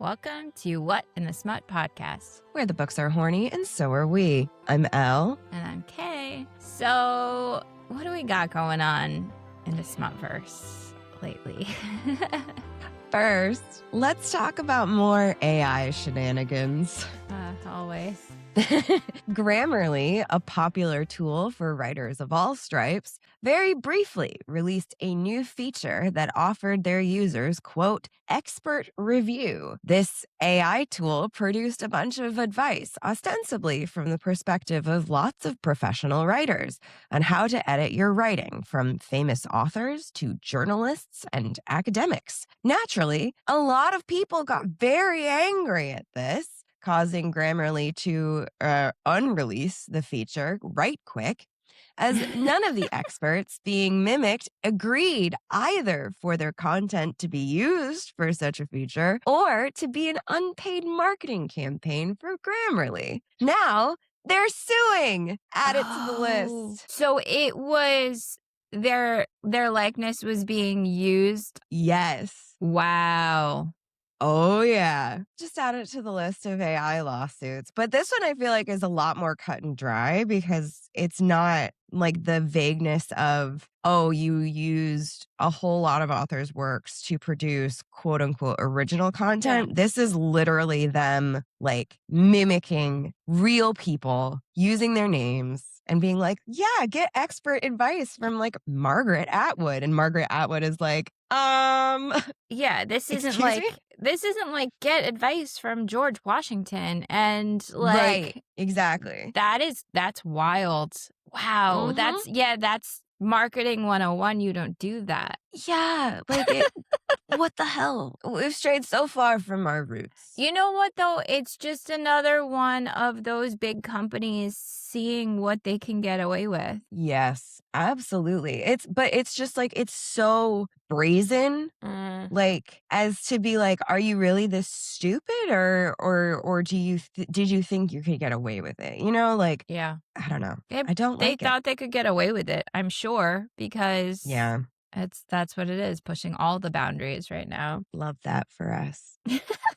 Welcome to What in the Smut podcast. Where the books are horny and so are we. I'm Elle. And I'm Kay. So, what do we got going on in the Smutverse lately? First, let's talk about more AI shenanigans. Always. Grammarly, a popular tool for writers of all stripes, very briefly released a new feature that offered their users, quote, expert review. This AI tool produced a bunch of advice, ostensibly from the perspective of lots of professional writers, on how to edit your writing, from famous authors to journalists and academics. Naturally, a lot of people got very angry at this, causing Grammarly to unrelease the feature right quick, as none of the experts being mimicked agreed either for their content to be used for such a feature or to be an unpaid marketing campaign for Grammarly. Now they're suing. Add it to the list. So it was their likeness was being used? Yes. Wow. Oh, yeah. Just add it to the list of AI lawsuits. But this one I feel like is a lot more cut and dry because it's not like the vagueness of, oh, you used a whole lot of authors' works to produce quote unquote original content. Yeah. This is literally them like mimicking real people, using their names and being like, yeah, get expert advice from like Margaret Atwood. And Margaret Atwood is like, yeah, this isn't like get advice from George Washington and like right, exactly. That's wild. Wow. Mm-hmm. That's marketing 101. You don't do that. Yeah, like what the hell? We've strayed so far from our roots. You know what though? It's just another one of those big companies seeing what they can get away with. Yes, absolutely. It's just like it's so brazen. Like as to be like, are you really this stupid or did you think you could get away with it? You know, like yeah. I don't know. They thought they could get away with it, I'm sure, because yeah. That's what it is, pushing all the boundaries right now. Love that for us.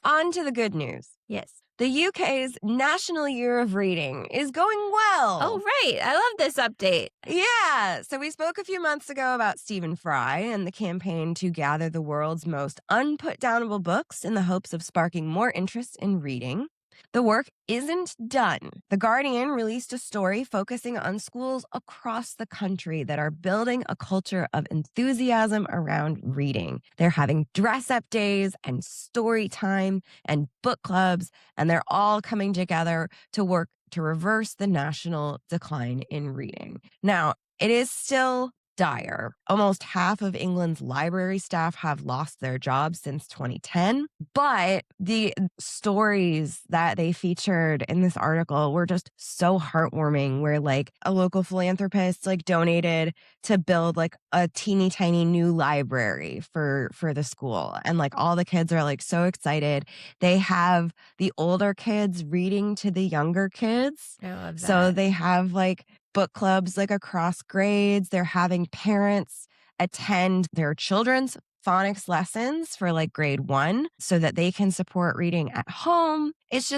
On to the good news. Yes. The UK's National Year of Reading is going well. Oh, right. I love this update. Yeah. So we spoke a few months ago about Stephen Fry and the campaign to gather the world's most unputdownable books in the hopes of sparking more interest in reading. The work isn't done. The Guardian released a story focusing on schools across the country that are building a culture of enthusiasm around reading. They're having dress-up days and story time and book clubs, and they're all coming together to work to reverse the national decline in reading. Now, it is still dire. Almost half of England's library staff have lost their jobs since 2010. But the stories that they featured in this article were just so heartwarming, where like a local philanthropist like donated to build like a teeny tiny new library for the school. And like all the kids are like so excited. They have the older kids reading to the younger kids. I love that. So they have like book clubs like across grades. They're having parents attend their children's phonics lessons for like grade 1 so that they can support reading at home. It's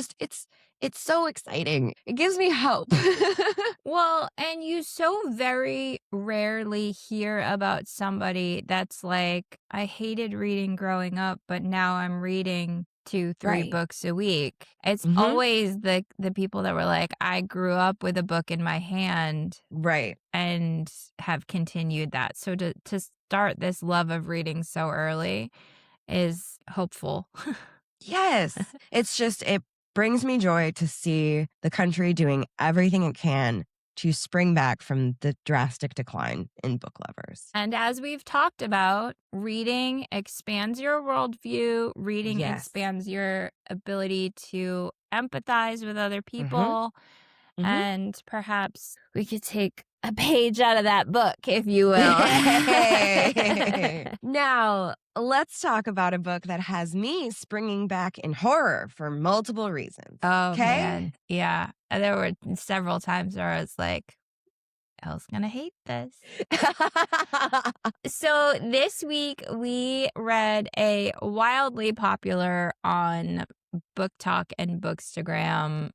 so exciting. It gives me hope. Well, and you so very rarely hear about somebody that's like, I hated reading growing up, but now I'm reading 2-3 right. books a week. It's always the people that were like, I grew up with a book in my hand. Right. And have continued that. So to start this love of reading so early is hopeful. Yes. It brings me joy to see the country doing everything it can to spring back from the drastic decline in book lovers. And as we've talked about, reading expands your worldview. Reading expands your ability to empathize with other people. And perhaps we could take a page out of that book, if you will. Now, let's talk about a book that has me springing back in horror for multiple reasons. Oh, okay? Man. Yeah. There were several times where I was like, Elle's gonna hate this. So this week we read a wildly popular on Book Talk and Bookstagram,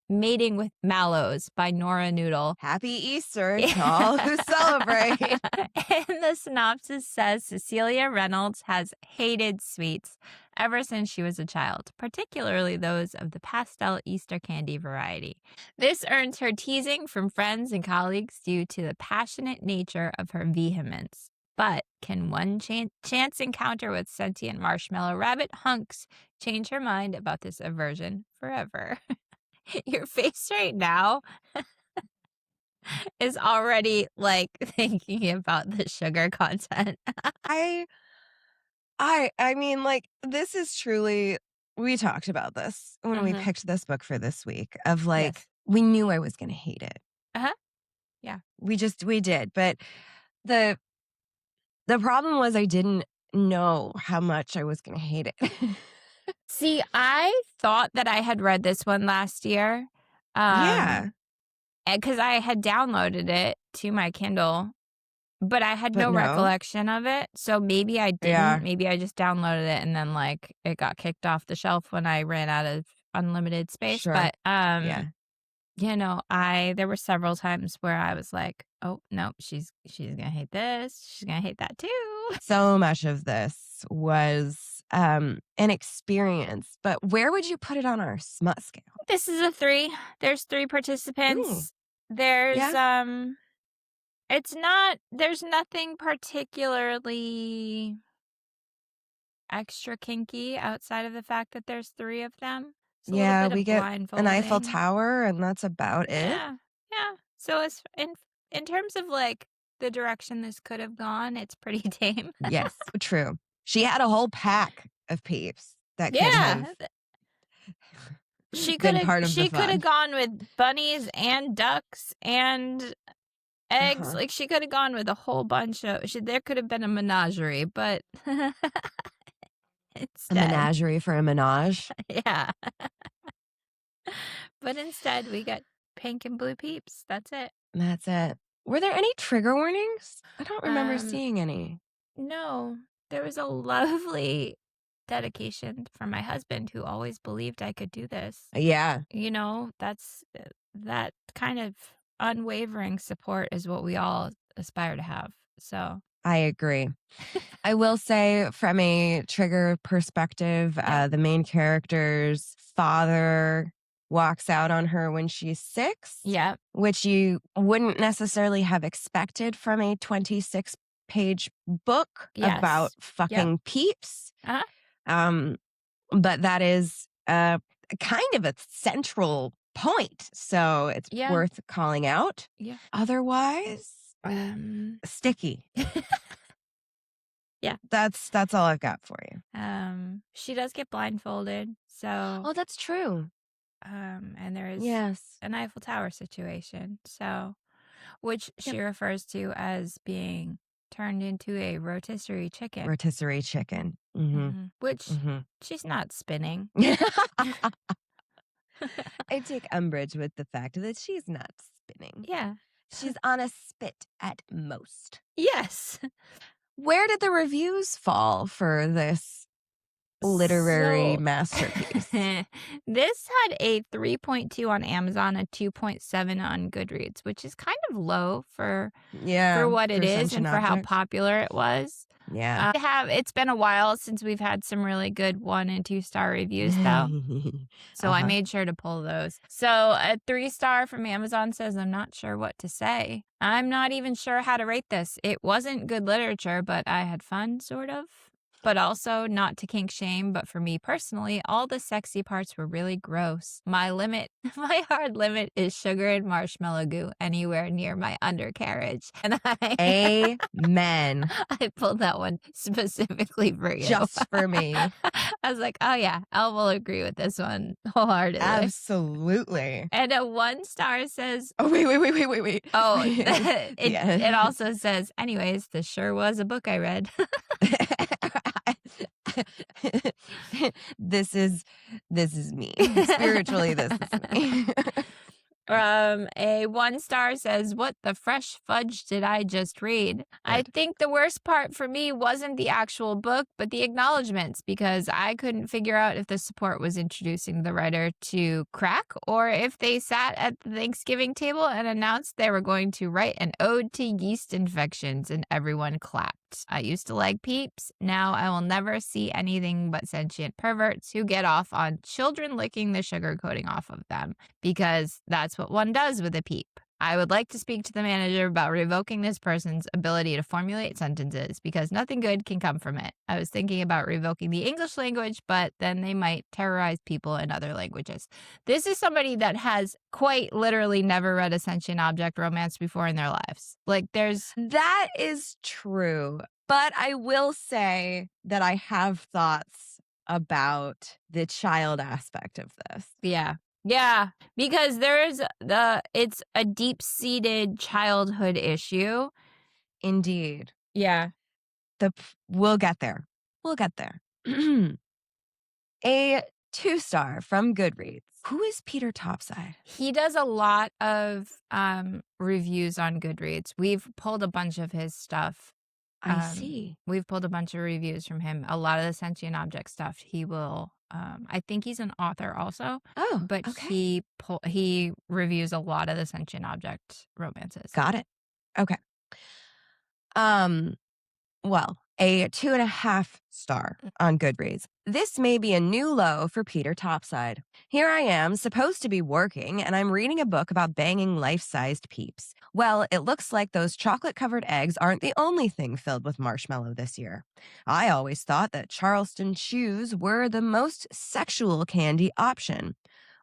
Mating with Mallows by Nora Noodle. Happy Easter to all who celebrate. And the synopsis says Cecilia Reynolds has hated sweets ever since she was a child, particularly those of the pastel Easter candy variety. This earns her teasing from friends and colleagues due to the passionate nature of her vehemence. But can one chance encounter with sentient marshmallow rabbit hunks change her mind about this aversion forever? Your face right now is already like thinking about the sugar content. I mean, like, this is truly, we talked about this when we picked this book for this week of like, Yes. we knew I was going to hate it. Yeah. We did. But the problem was I didn't know how much I was going to hate it. See, I thought that I had read this one last year. Yeah. Because I had downloaded it to my Kindle, but I had no recollection of it. So maybe I didn't. Yeah. Maybe I just downloaded it and then like it got kicked off the shelf when I ran out of unlimited space. Sure. But Yeah. you know, there were several times where I was like, oh no, she's gonna hate this. She's gonna hate that too. So much of this was an experience, but where would you put it on our smut scale? This is a 3. There's 3 participants. Ooh. There's there's nothing particularly extra kinky outside of the fact that there's 3 of them. It's Yeah, we get an Eiffel blindfolding. Tower and that's about it. Yeah. So it's in terms of like the direction this could have gone, it's pretty tame. Yes, true. She had a whole pack of peeps that could have been part of the fun. She could have gone with bunnies and ducks and eggs. Like she could have gone with a whole bunch of. There could have been a menagerie, but instead, a menagerie for a menage. Yeah. But instead, we got pink and blue peeps. That's it. That's it. Were there any trigger warnings? I don't remember seeing any. No, there was a lovely dedication from my husband who always believed I could do this. Yeah. You know, that kind of unwavering support is what we all aspire to have. So I agree. I will say from a trigger perspective, the main character's father walks out on her when she's 6. Yeah. Which you wouldn't necessarily have expected from a 26-page book about fucking peeps. But that is kind of a central point. So it's worth calling out. Yeah. Otherwise, sticky. Yeah. That's all I've got for you. She does get blindfolded. So Oh, that's true. And there is an Eiffel Tower situation. So which she refers to as being turned into a rotisserie chicken. Rotisserie chicken. Which she's not spinning. I take umbrage with the fact that she's not spinning. Yeah. She's on a spit at most. Yes. Where did the reviews fall for this literary masterpiece? This had a 3.2 on Amazon, a 2.7 on Goodreads, which is kind of low for what it is and for how popular it was. Yeah. It's been a while since we've had some really good 1 and 2 star reviews though. So I made sure to pull those. So a 3-star from Amazon says, I'm not sure what to say. I'm not even sure how to rate this. It wasn't good literature, but I had fun, sort of. But also, not to kink shame, but for me personally, all the sexy parts were really gross. My hard limit is sugar and marshmallow goo anywhere near my undercarriage. And Amen. I pulled that one specifically for you. Just for me. I was like, oh yeah, Elle will agree with this one wholeheartedly. Absolutely. And a 1-star says... Oh, wait. Oh, it also says, anyways, this sure was a book I read. This is me. Spiritually, this is me. A 1-star says, "What the fresh fudge did I just read?" I think the worst part for me wasn't the actual book, but the acknowledgments, because I couldn't figure out if the support was introducing the writer to crack or if they sat at the Thanksgiving table and announced they were going to write an ode to yeast infections, and everyone clapped. I used to like peeps. Now I will never see anything but sentient perverts who get off on children licking the sugar coating off of them, because that's what one does with a peep. I would like to speak to the manager about revoking this person's ability to formulate sentences, because nothing good can come from it. I was thinking about revoking the English language, but then they might terrorize people in other languages. This is somebody that has quite literally never read a sentient object romance before in their lives. That is true. But I will say that I have thoughts about the child aspect of this. Yeah. Yeah, because it's a deep-seated childhood issue. Indeed. Yeah. We'll get there. We'll get there. A 2-star from Goodreads. Who is Peter Topside? He does a lot of reviews on Goodreads. We've pulled a bunch of his stuff. I see. We've pulled a bunch of reviews from him. A lot of the sentient object stuff he will. I think he's an author also. Oh, but okay. he reviews a lot of the sentient object romances. Got it. Okay. Well, a 2.5-star on Goodreads. This may be a new low for Peter Topside. Here I am, supposed to be working, and I'm reading a book about banging life-sized peeps. Well, it looks like those chocolate-covered eggs aren't the only thing filled with marshmallow this year. I always thought that Charleston Chews were the most sexual candy option.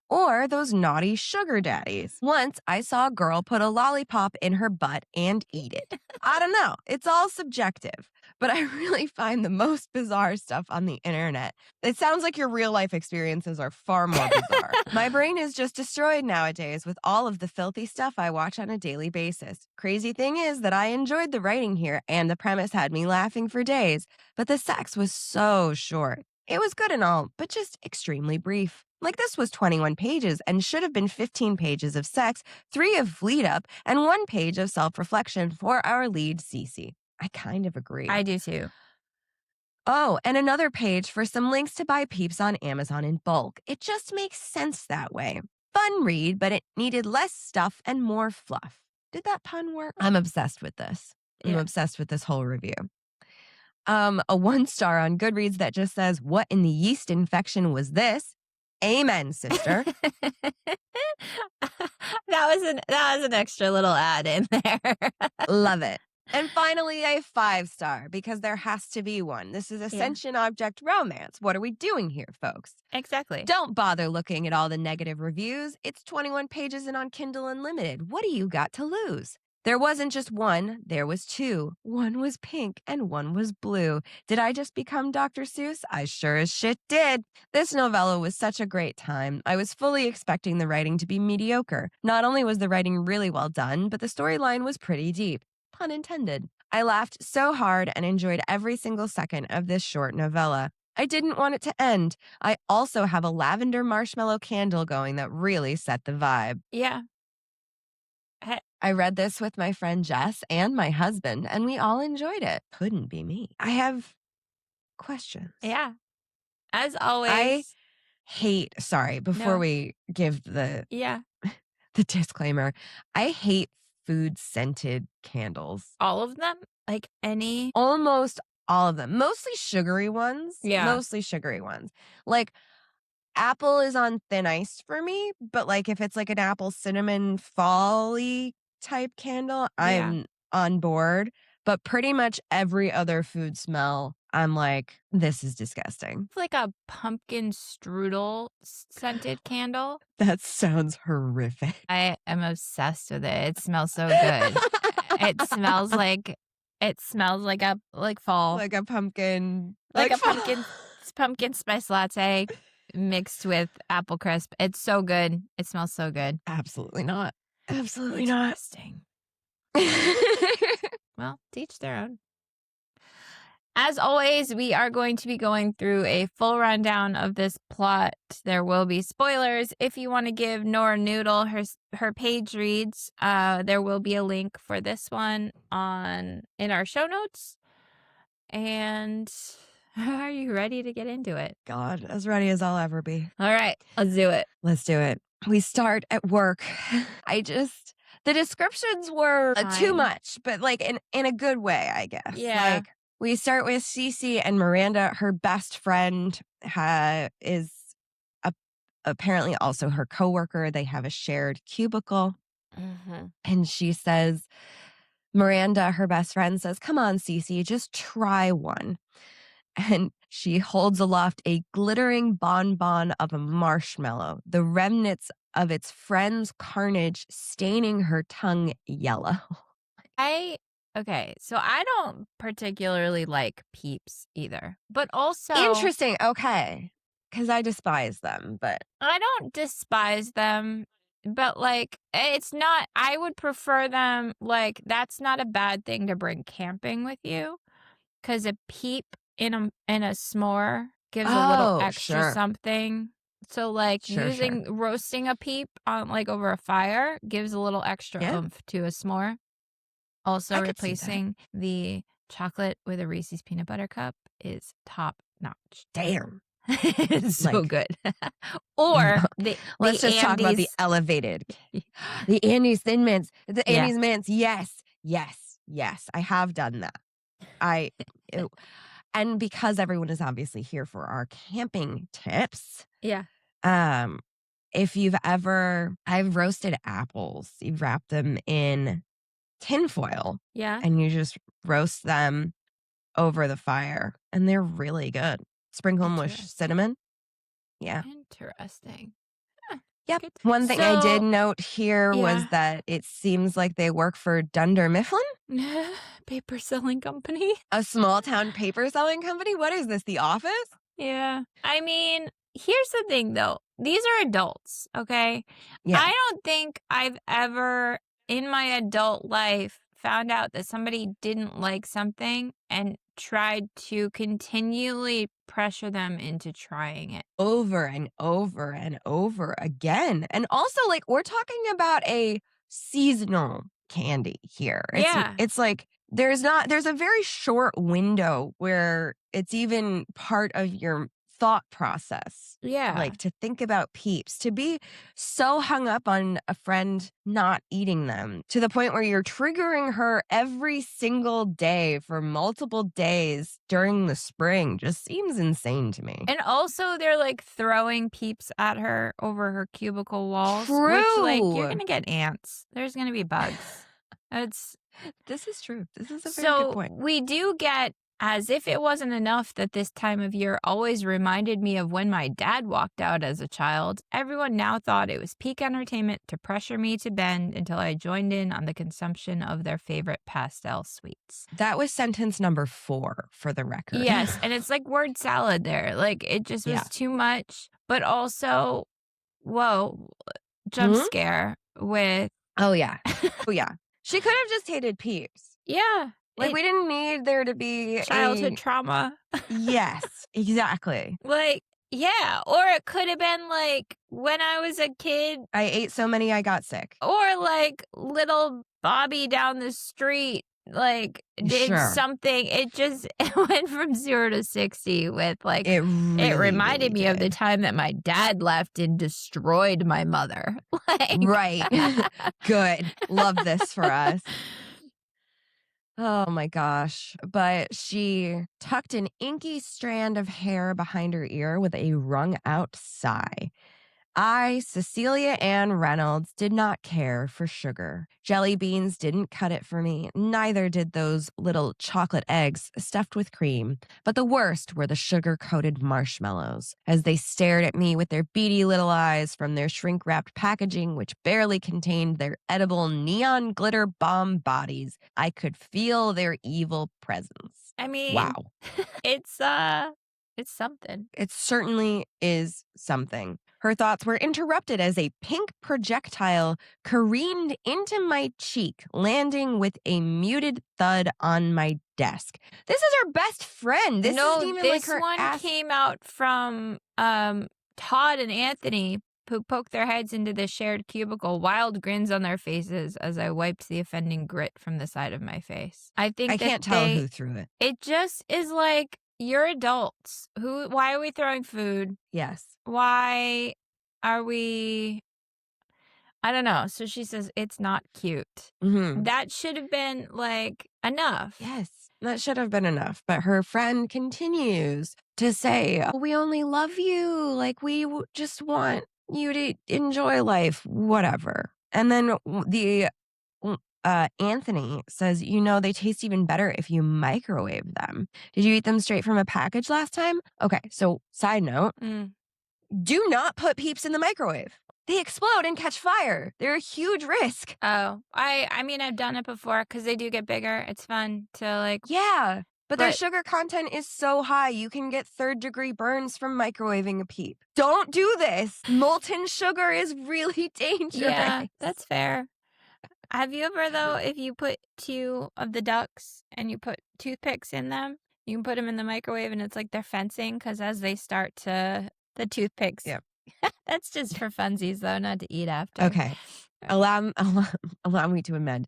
Or those naughty sugar daddies. Once I saw a girl put a lollipop in her butt and eat it. I don't know. It's all subjective. But I really find the most bizarre stuff on the internet. It sounds like your real life experiences are far more bizarre. My brain is just destroyed nowadays with all of the filthy stuff I watch on a daily basis. Crazy thing is that I enjoyed the writing here and the premise had me laughing for days. But the sex was so short. It was good and all, but just extremely brief. Like this was 21 pages and should have been 15 pages of sex, 3 of lead up, and 1 page of self-reflection for our lead, Cece. I kind of agree. I do too. Oh, and another page for some links to buy peeps on Amazon in bulk. It just makes sense that way. Fun read, but it needed less stuff and more fluff. Did that pun work? I'm obsessed with this. I'm obsessed with this whole review. A 1-star on Goodreads that just says, "What in the yeast infection was this?" Amen, sister. That was an extra little ad in there. Love it. And finally, a 5-star, because there has to be one. This is a sentient object romance. What are we doing here, folks? Exactly. Don't bother looking at all the negative reviews. It's 21 pages and on Kindle Unlimited. What do you got to lose? There wasn't just one, there was 2. One was pink and one was blue. Did I just become Dr. Seuss? I sure as shit did. This novella was such a great time. I was fully expecting the writing to be mediocre. Not only was the writing really well done, but the storyline was pretty deep. Pun intended. I laughed so hard and enjoyed every single second of this short novella. I didn't want it to end. I also have a lavender marshmallow candle going that really set the vibe. Yeah. I read this with my friend Jess and my husband, and we all enjoyed it. Couldn't be me. I have questions. Yeah. As always. Before we give the disclaimer, I hate food-scented candles. All of them? Like any? Almost all of them. Mostly sugary ones. Yeah. Mostly sugary ones. Like, apple is on thin ice for me, but like if it's like an apple cinnamon fall-y type candle, I'm on board. But pretty much every other food smell, I'm like, this is disgusting. It's like a pumpkin strudel scented candle. That sounds horrific. I am obsessed with it. It smells so good. It smells like fall. Like a pumpkin. Like a pumpkin spice latte mixed with apple crisp. It's so good. It smells so good. Absolutely not. Absolutely Interesting. Well, to each their own. As always, we are going to be going through a full rundown of this plot. There will be spoilers. If you want to give Nora Noodle her page reads, there will be a link for this one in our show notes. And are you ready to get into it? God, as ready as I'll ever be. All right, let's do it. Let's do it. We start at work. The descriptions were too much, but like in a good way, I guess. Yeah. Like, we start with Cece and Miranda. Her best friend is apparently also her coworker. They have a shared cubicle. Mm-hmm. And she says, Miranda, her best friend, says, "Come on, Cece, just try one." And she holds aloft a glittering bonbon of a marshmallow, the remnants of its friend's carnage staining her tongue yellow. Okay, so I don't particularly like Peeps either, but also... Interesting, okay. Because I despise them, but... I don't despise them, but, like, it's not... I would prefer them, like, that's not a bad thing to bring camping with you, because a Peep in a s'more gives a little extra something. So, like, roasting a Peep on, like, over a fire gives a little extra oomph to a s'more. Also, replacing the chocolate with a Reese's peanut butter cup is top notch. Damn. It's so good. Or let's just talk about the elevated. The Andes Thin Mints. The Andes Mints. Yes. I have done that. And because everyone is obviously here for our camping tips. Yeah. If I've roasted apples. You wrap them in tinfoil. Yeah. And you just roast them over the fire. And they're really good. Sprinkle them with cinnamon. Yeah. Interesting. Yep. One thing I did note here was that it seems like they work for Dunder Mifflin. Paper selling company. A small town paper selling company? What is this, The Office? Yeah. I mean, here's the thing, though. These are adults, okay? Yeah. I don't think I've ever, in my adult life, found out that somebody didn't like something and tried to continually pressure them into trying it. Over and over and over again. And also, like, we're talking about a seasonal candy here. It's like there's a very short window where it's even part of your thought process. Yeah. Like, to think about Peeps, to be so hung up on a friend not eating them to the point where you're triggering her every single day for multiple days during the spring just seems insane to me. And also they're like throwing Peeps at her over her cubicle walls. True. Which, like, you're going to get ants. There's going to be bugs. This is true. This is a very good point. We do get, as if it wasn't enough that this time of year always reminded me of when my dad walked out as a child, everyone now thought it was peak entertainment to pressure me to bend until I joined in on the consumption of their favorite pastel sweets. That was sentence number 4, for the record. Yes, and it's like word salad there. Like, it just was too much. But also, jump scare with... Oh, yeah. She could have just hated Peeps. Yeah. Like, we didn't need there to be childhood trauma. Yes, exactly. Like, yeah. Or it could have been like when I was a kid. I ate so many I got sick. Or like little Bobby down the street, like, did something. It went from 0 to 60 with, like, it reminded me of the time that my dad left and destroyed my mother. Like, right. Good. Love this for us. Oh my gosh. But she tucked an inky strand of hair behind her ear with a wrung out sigh. I, Cecilia Ann Reynolds, did not care for sugar. Jelly beans didn't cut it for me. Neither did those little chocolate eggs stuffed with cream. But the worst were the sugar-coated marshmallows, as they stared at me with their beady little eyes from their shrink-wrapped packaging, which barely contained their edible neon glitter bomb bodies. I could feel their evil presence. I mean, wow. It's something. It certainly is something. Her thoughts were interrupted as a pink projectile careened into my cheek, landing with a muted thud on my desk. This is her best friend. This isn't even this her one came out from Todd and Anthony, who poked their heads into the shared cubicle, wild grins on their faces as I wiped the offending grit from the side of my face. I can't tell who threw it. It just is like, you're adults. Why are we throwing food? Yes. Why are we... I don't know. So she says, it's not cute. That should have been, like, enough. Yes, that should have been enough. But her friend continues to say, we only love you. Like, we just want you to enjoy life, whatever. And then Anthony says, they taste even better if you microwave them. Did you eat them straight from a package last time? Okay, so side note, do not put Peeps in the microwave. They explode and catch fire. They're a huge risk. Oh, I mean, I've done it before because they do get bigger. It's fun to like... Yeah, but their sugar content is so high, you can get third-degree burns from microwaving a Peep. Don't do this. Molten sugar is really dangerous. Yeah, that's fair. Have you ever, though, if you put 2 of the ducks and you put toothpicks in them, you can put them in the microwave and it's like they're fencing because as they start to... The toothpicks. Yep. That's just for funsies, though, not to eat after. Okay. Allow me to amend.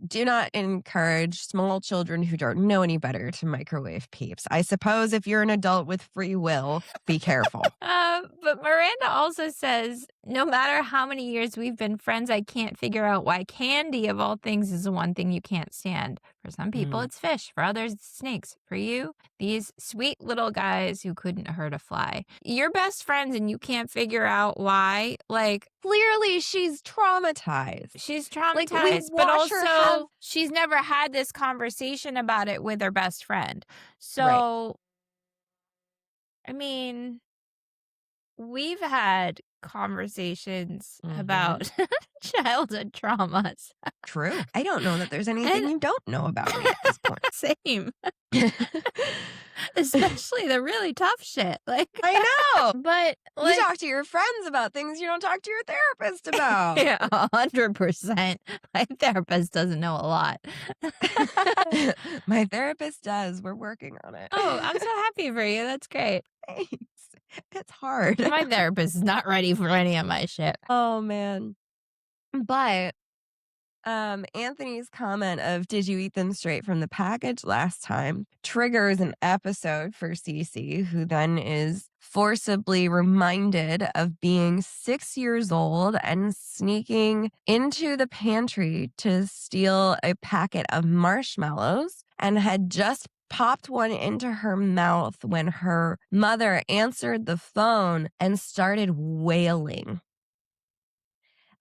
Do not encourage small children who don't know any better to microwave Peeps. I suppose if you're an adult with free will, be careful. But Miranda also says, no matter how many years we've been friends, I can't figure out why candy, of all things, is the one thing you can't stand. For some people, it's fish. For others, it's snakes. For you, these sweet little guys who couldn't hurt a fly. You're best friends and you can't figure out why. Like, clearly she's traumatized. She's traumatized, but also she's never had this conversation about it with her best friend. So, I mean, we've had conversations about childhood traumas. True. I don't know that there's anything you don't know about me at this point. Same. Especially the really tough shit. Like, I know. But you talk to your friends about things you don't talk to your therapist about. Yeah, 100%. My therapist doesn't know a lot. My therapist does. We're working on it. Oh, I'm so happy for you. That's great. Thanks. It's hard. My therapist is not ready for any of my shit. Oh, man. But Anthony's comment of, did you eat them straight from the package last time, triggers an episode for Cece, who then is forcibly reminded of being 6 years old and sneaking into the pantry to steal a packet of marshmallows and had just popped one into her mouth when her mother answered the phone and started wailing.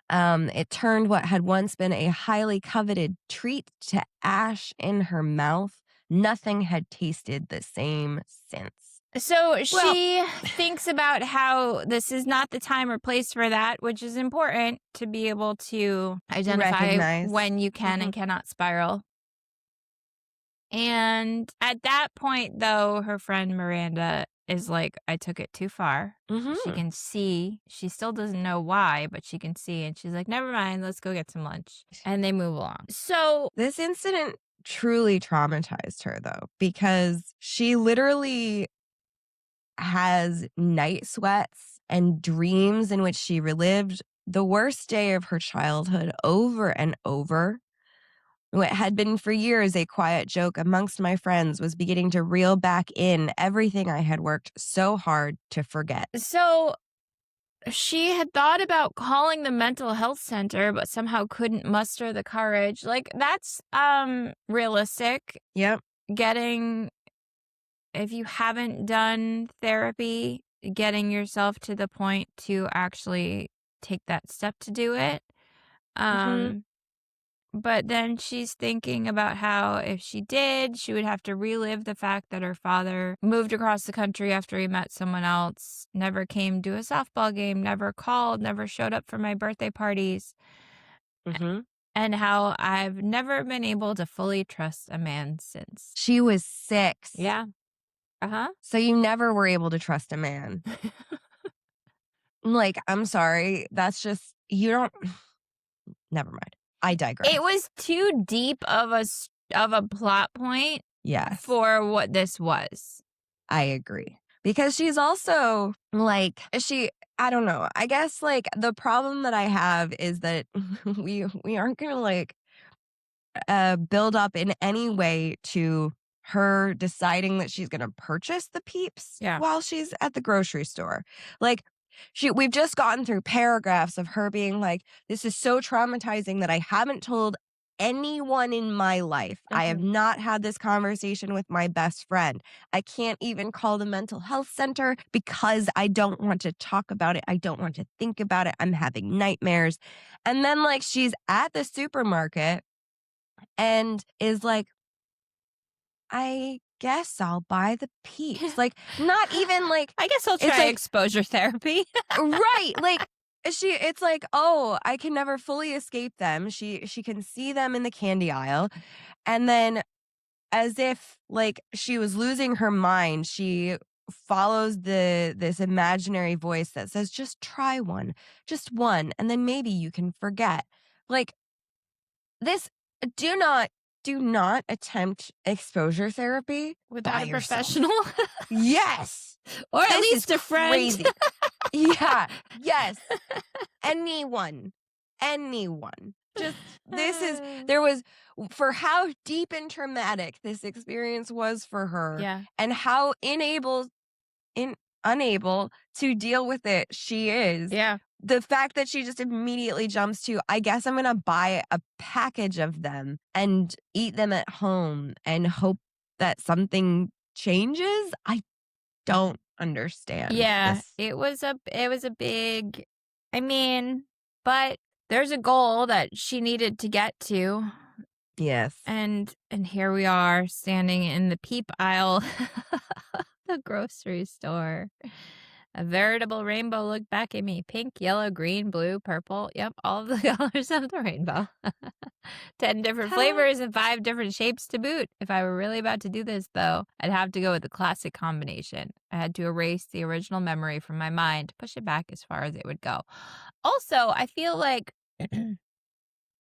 It turned what had once been a highly coveted treat to ash in her mouth. Nothing had tasted the same since. So she thinks about how this is not the time or place for that, which is important to be able to identify when you can and cannot spiral. And at that point, though, her friend Miranda is like, I took it too far. She can see. She still doesn't know why, but she can see. And she's like, never mind, let's go get some lunch. And they move along. So this incident truly traumatized her, though, because she literally has night sweats and dreams in which she relived the worst day of her childhood over and over. What had been for years a quiet joke amongst my friends was beginning to reel back in everything I had worked so hard to forget. So she had thought about calling the mental health center, but somehow couldn't muster the courage. Like, that's realistic. Yep. If you haven't done therapy, getting yourself to the point to actually take that step to do it. But then she's thinking about how if she did, she would have to relive the fact that her father moved across the country after he met someone else, never came to a softball game, never called, never showed up for my birthday parties, and how I've never been able to fully trust a man since. She was 6. Yeah. So you never were able to trust a man. Like, I'm sorry. That's just, you don't, never mind. I digress. It was too deep of a of a plot point for what this was. I agree. Because she's also like, I don't know. I guess like the problem that I have is that we aren't going to like build up in any way to her deciding that she's going to purchase the Peeps while she's at the grocery store. Like we've just gotten through paragraphs of her being like, this is so traumatizing that I haven't told anyone in my life. I have not had this conversation with my best friend. I can't even call the mental health center because I don't want to talk about it. I don't want to think about it. I'm having nightmares. And then like she's at the supermarket and is like, I guess I'll buy the Peeps. Like, not even like, I guess I'll try exposure therapy. Right. Like, it's like, oh, I can never fully escape them. She can see them in the candy aisle. And then as if like she was losing her mind, she follows this imaginary voice that says, just try one, just one, and then maybe you can forget. Like this, do not attempt exposure therapy without a professional. Yes. Or at least a friend. Crazy. Yeah. Yes. Anyone. Just there was for how deep and traumatic this experience was for her and how unable to deal with it she is. Yeah. The fact that she just immediately jumps to, I guess I'm going to buy a package of them and eat them at home and hope that something changes. I don't understand. Yeah, it was a big, I mean, but there's a goal that she needed to get to. Yes. And here we are standing in the Peep aisle of the grocery store. A veritable rainbow looked back at me. Pink, yellow, green, blue, purple. Yep, all of the colors of the rainbow. 10 different flavors and 5 different shapes to boot. If I were really about to do this, though, I'd have to go with the classic combination. I had to erase the original memory from my mind, push it back as far as it would go. Also, I feel like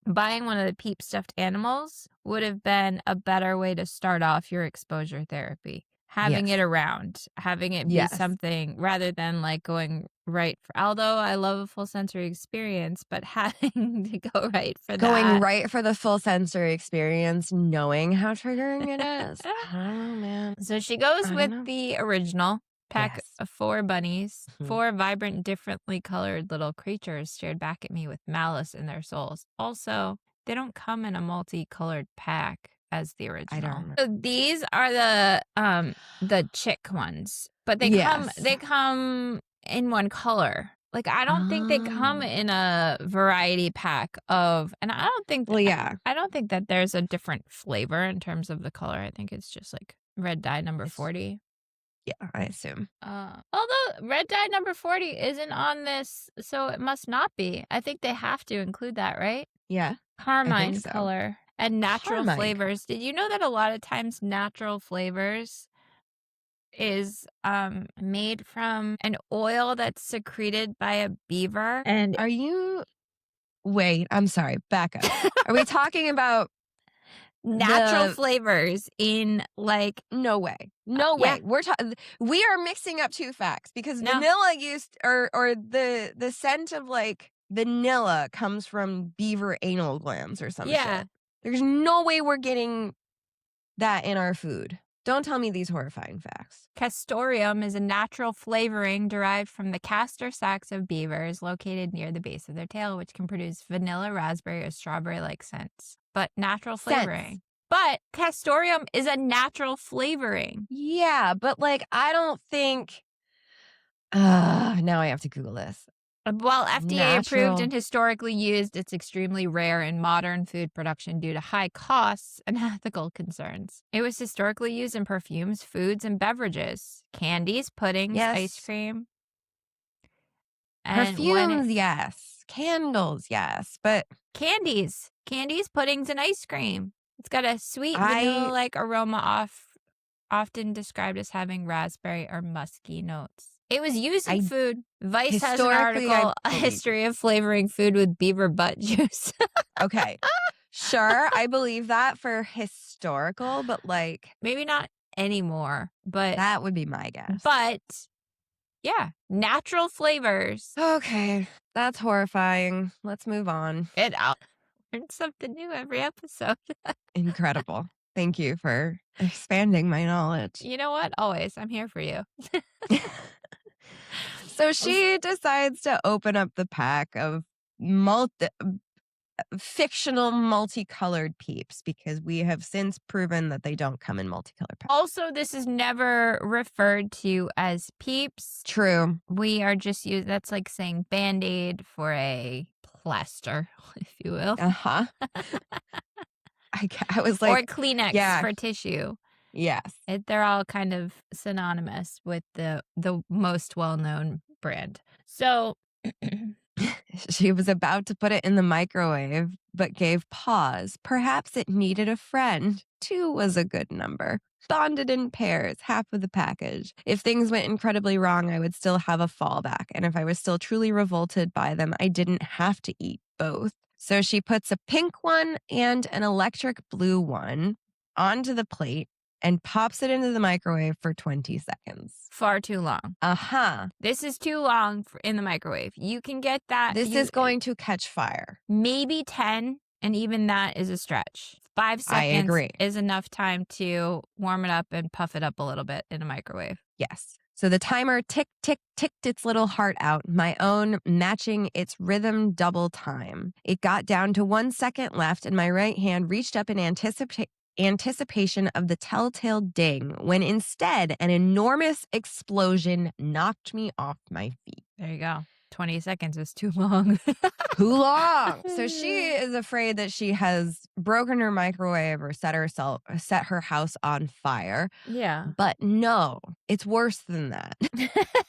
buying one of the Peep stuffed animals would have been a better way to start off your exposure therapy. Having it around, having it be something rather than like going right for, although I love a full sensory experience, but having to go right for going right for the full sensory experience, knowing how triggering it is. I don't know, man. So she goes with the original pack of 4 bunnies. 4 vibrant, differently colored little creatures stared back at me with malice in their souls. Also, they don't come in a multicolored pack as the original. I don't know. So these are the chick ones, but they come in one color. Like I don't think they come in a variety pack of, and I don't think I don't think that there's a different flavor in terms of the color. I think it's just like red dye number 40. Yeah, I assume. Although red dye number 40 isn't on this, so it must not be. I think they have to include that, right? Yeah. Carmine color. And natural flavors. Did you know that a lot of times natural flavors is made from an oil that's secreted by a beaver? And wait, I'm sorry, back up. Are we talking about natural flavors in like no way. We are mixing up 2 facts because vanilla used or the scent of like vanilla comes from beaver anal glands or some shit. There's no way we're getting that in our food. Don't tell me these horrifying facts. Castoreum is a natural flavoring derived from the castor sacs of beavers located near the base of their tail, which can produce vanilla, raspberry, or strawberry-like scents. But natural flavoring. But castoreum is a natural flavoring. Yeah, but like I don't think... now I have to Google this. While FDA approved and historically used, it's extremely rare in modern food production due to high costs and ethical concerns. It was historically used in perfumes, foods, and beverages. Candies, puddings, ice cream. Perfumes, yes. Candles, yes. But candies, puddings, and ice cream. It's got a sweet vanilla-like aroma often described as having raspberry or musky notes. It was used in food. Vice has an article, A History of Flavoring Food with Beaver Butt Juice. Okay. Sure, I believe that for historical, but like maybe not anymore, but that would be my guess. But yeah, natural flavors. Okay, that's horrifying. Let's move on. I'll learn something new every episode. Incredible. Thank you for expanding my knowledge. You know what? Always, I'm here for you. So she decides to open up the pack of fictional multicolored peeps because we have since proven that they don't come in multicolored packs. Also, this is never referred to as peeps. True. We are just that's like saying Band-Aid for a plaster, if you will. Uh-huh. I was like, or Kleenex for tissue. Yes. They're all kind of synonymous with the most well-known brand. So she was about to put it in the microwave, but gave pause. Perhaps it needed a friend. 2 was a good number. Bonded in pairs, half of the package. If things went incredibly wrong, I would still have a fallback. And if I was still truly revolted by them, I didn't have to eat both. So she puts a pink one and an electric blue one onto the plate and pops it into the microwave for 20 seconds. Far too long. Uh-huh. This is too long in the microwave. You can get that. This is going to catch fire. Maybe 10, and even that is a stretch. 5 seconds is enough time to warm it up and puff it up a little bit in a microwave. Yes. So the timer tick, tick, ticked its little heart out, my own matching its rhythm double time. It got down to 1 second left, and my right hand reached up in anticipation of the telltale ding, when instead an enormous explosion knocked me off my feet. There you go. 20 seconds is too long. Too long. So she is afraid that she has broken her microwave or set her house on fire. Yeah. But no, it's worse than that.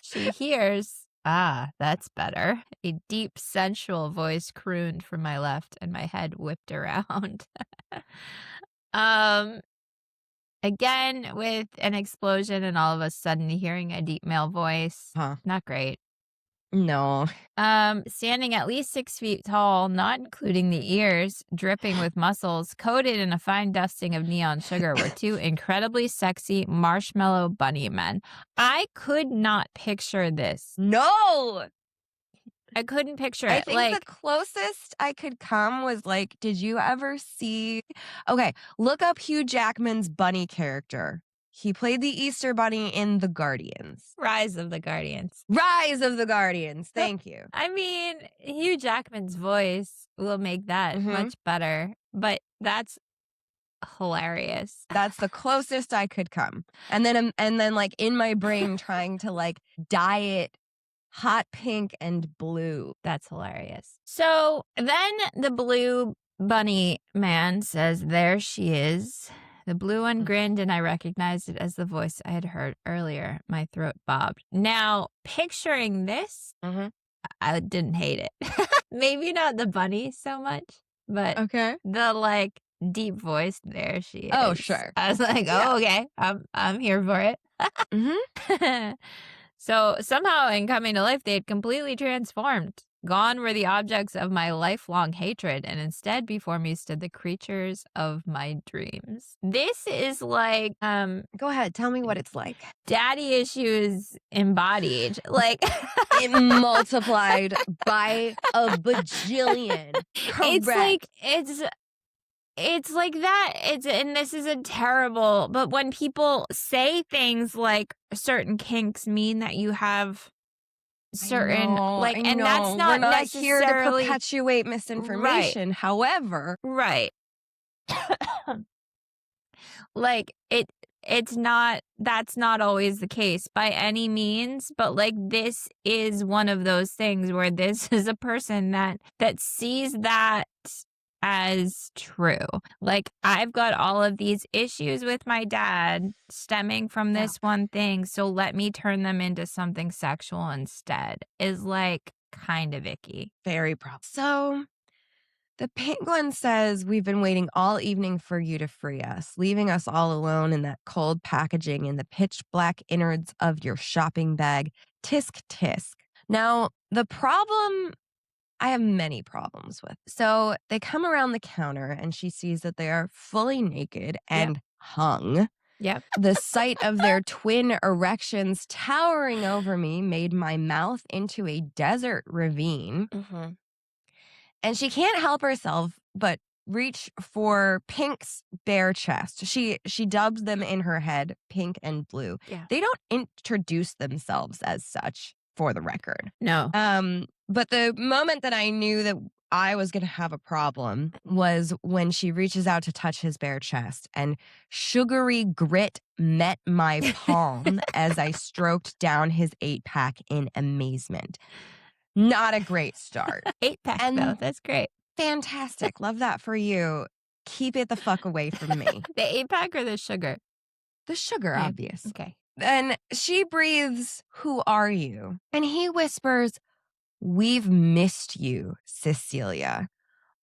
She hears, that's better. A deep, sensual voice crooned from my left, and my head whipped around. Again, with an explosion and all of a sudden hearing a deep male voice. Not great. No. Standing at least 6 feet tall, not including the ears, dripping with muscles, coated in a fine dusting of neon sugar, were 2 incredibly sexy marshmallow bunny men. I could not picture this. No! I couldn't picture it. I think the closest I could come was like, did you ever see... Okay, look up Hugh Jackman's bunny character. He played the Easter Bunny in The Guardians. Rise of the Guardians. Rise of the Guardians. Thank you. I mean, Hugh Jackman's voice will make that much better, but that's hilarious. That's the closest I could come. And then like in my brain trying to like dye it hot pink and blue. That's hilarious. So then the blue bunny man says, "There she is." The blue one grinned, and I recognized it as the voice I had heard earlier. My throat bobbed. Now, picturing this, I didn't hate it. Maybe not the bunny so much, but the like deep voice. There she is. Oh, sure. I was like, oh, okay, I'm here for it. So somehow, in coming to life, they had completely transformed. Gone were the objects of my lifelong hatred, and instead before me stood the creatures of my dreams. This is like, go ahead, tell me what it's like. Daddy issues embodied, like it multiplied by a bajillion. Correct. It's like that. And this is a terrible, but when people say things like certain kinks mean that you have certain and that's not we're not necessarily here to perpetuate misinformation. However, like that's not always the case by any means, but like this is one of those things where this is a person that sees that as true. Like, I've got all of these issues with my dad stemming from this one thing, so let me turn them into something sexual instead, is like kind of icky. Very probably. So the penguin says, we've been waiting all evening for you to free us, leaving us all alone in that cold packaging in the pitch black innards of your shopping bag. Tisk tisk. Now, the problem I have many problems with. So they come around the counter and she sees that they are fully naked and hung. Yep. The sight of their twin erections towering over me made my mouth into a desert ravine. Mm-hmm. And she can't help herself but reach for Pink's bare chest. She dubs them in her head Pink and Blue. Yeah. They don't introduce themselves as such, for the record. No. But the moment that I knew that I was going to have a problem was when she reaches out to touch his bare chest and sugary grit met my palm as I stroked down his 8-pack in amazement. Not a great start. 8-pack, though. That's great. Fantastic. Love that for you. Keep it the fuck away from me. The 8-pack or the sugar? The sugar, Okay. obvious. Okay. Then she breathes, "Who are you?" And he whispers, "We've missed you, Cecilia.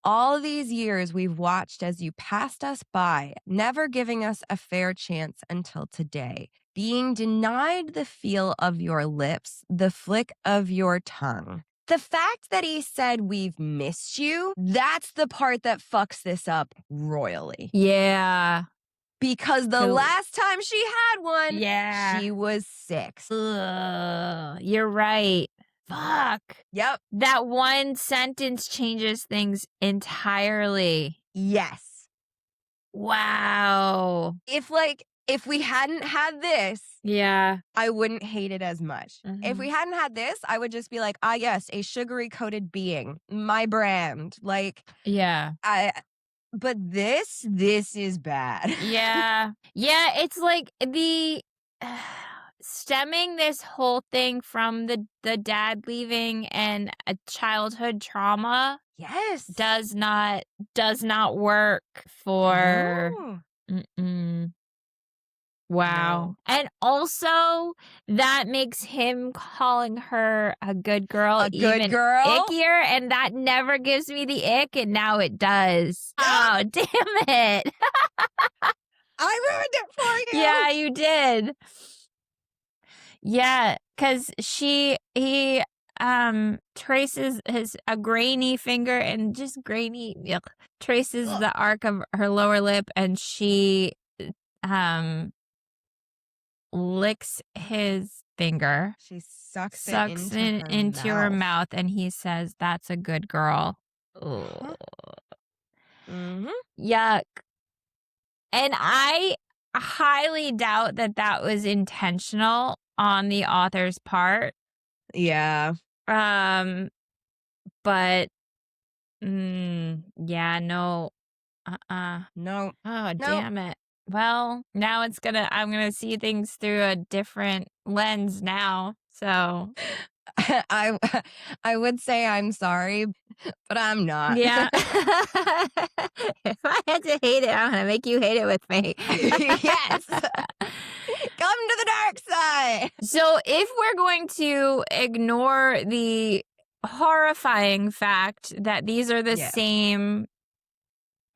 All these years we've watched as you passed us by, never giving us a fair chance until today. Being denied the feel of your lips, the flick of your tongue." The fact that he said we've missed you, that's the part that fucks this up royally. Yeah. Because the last time she had one, she was 6. Ugh, you're right. Fuck. Yep. That one sentence changes things entirely. Yes. Wow. If we hadn't had this, I wouldn't hate it as much. Mm-hmm. If we hadn't had this, I would just be like, ah, yes, a sugary coated being, my brand. But this is bad. Yeah. It's like the stemming this whole thing from the dad leaving and a childhood trauma. Yes. Does not work for. No. Wow. No. And also that makes him calling her a good girl even ickier, and that never gives me the ick, and now it does. Oh, damn it. I ruined it for you. Yeah, you did. Yeah, because he traces a grainy finger and just grainy traces the arc of her lower lip, and she licks his finger. She sucks it into her mouth, and he says, "That's a good girl." Mm-hmm. Yuck. And I highly doubt that was intentional on the author's part. Yeah. But yeah, no. No. Oh, damn it. Well, now I'm gonna see things through a different lens now. So I would say I'm sorry, but I'm not. Yeah. If I had to hate it, I'm gonna make you hate it with me. Yes. Come to the dark side. So if we're going to ignore the horrifying fact that these are the same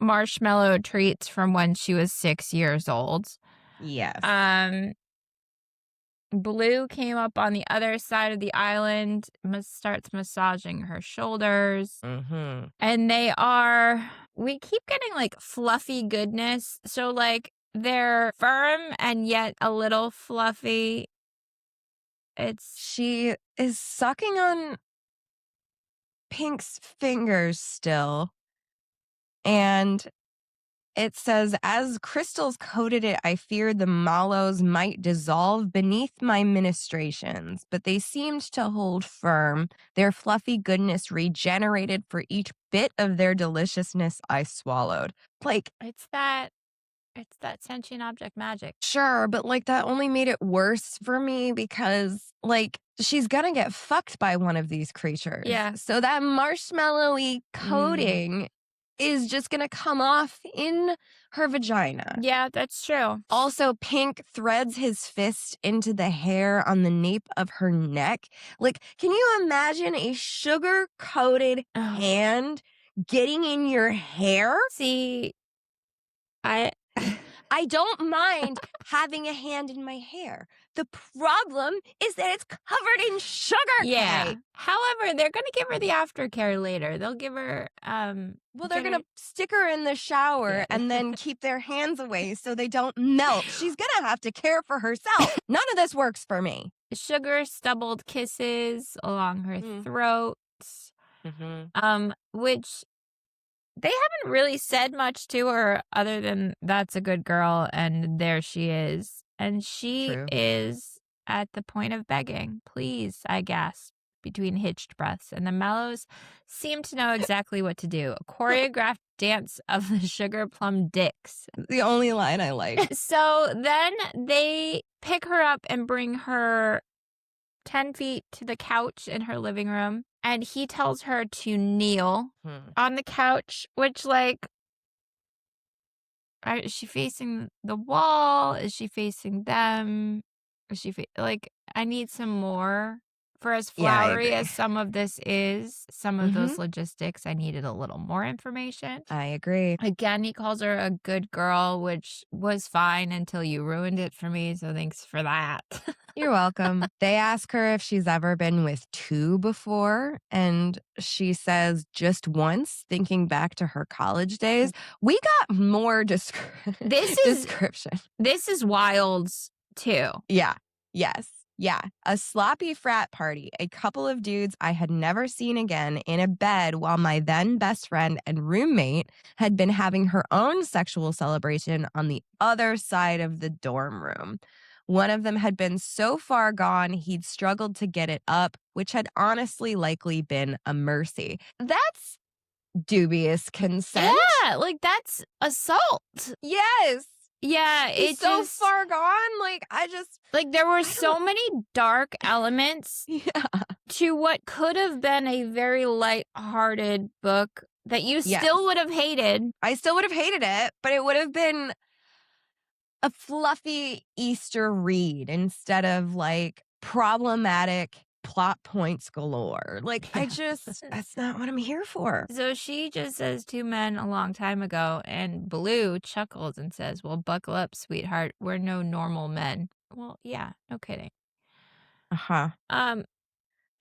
marshmallow treats from when she was 6 years old. Yes. Blue came up on the other side of the island, starts massaging her shoulders. Mm-hmm. And we keep getting like fluffy goodness. So like they're firm and yet a little fluffy. She is sucking on Pink's fingers still. And it says, "As crystals coated it, I feared the mallows might dissolve beneath my ministrations, but they seemed to hold firm. Their fluffy goodness regenerated for each bit of their deliciousness I swallowed." Like, it's that sentient object magic. Sure, but like that only made it worse for me because like she's gonna get fucked by one of these creatures. Yeah. So that marshmallowy coating is just gonna come off in her vagina. Yeah, that's true. Also, Pink threads his fist into the hair on the nape of her neck. Like, can you imagine a sugar-coated hand getting in your hair? See, I don't mind having a hand in my hair. The problem is that it's covered in sugar, Yeah. Kay. However, they're going to give her the aftercare later. They'll give her well, they're going to stick her in the shower and then keep their hands away so they don't melt. She's going to have to care for herself. None of this works for me. Sugar stubbled kisses along her throat. Which they haven't really said much to her other than that's a good girl and there she is. And she is at the point of begging. Please, I guess, between hitched breaths. And the Mallows seem to know exactly what to do. A choreographed dance of the sugar plum dicks. The only line I like. So then they pick her up and bring her 10 feet to the couch in her living room. And he tells her to kneel on the couch, which, like, is she facing the wall? Is she facing them? Is she I need some more. For as flowery as some of this is, some of those logistics, I needed a little more information. I agree. Again, he calls her a good girl, which was fine until you ruined it for me, so thanks for that. You're welcome. They ask her if she's ever been with two before, and she says just once, thinking back to her college days. We got more description. This is Wilds, too. Yeah. Yes. Yeah, a sloppy frat party, a couple of dudes I had never seen again in a bed while my then best friend and roommate had been having her own sexual celebration on the other side of the dorm room. One of them had been so far gone, he'd struggled to get it up, which had honestly likely been a mercy. That's dubious consent. Yeah, like that's assault. Yes. Yeah, it's so far gone. There were so many dark elements to what could have been a very lighthearted book that you still would have hated. I still would have hated it, but it would have been a fluffy Easter read instead of problematic plot points galore. That's not what I'm here for. So she just says two men a long time ago, and Blue chuckles and says, well, buckle up, sweetheart. We're no normal men. Well, yeah, no kidding. That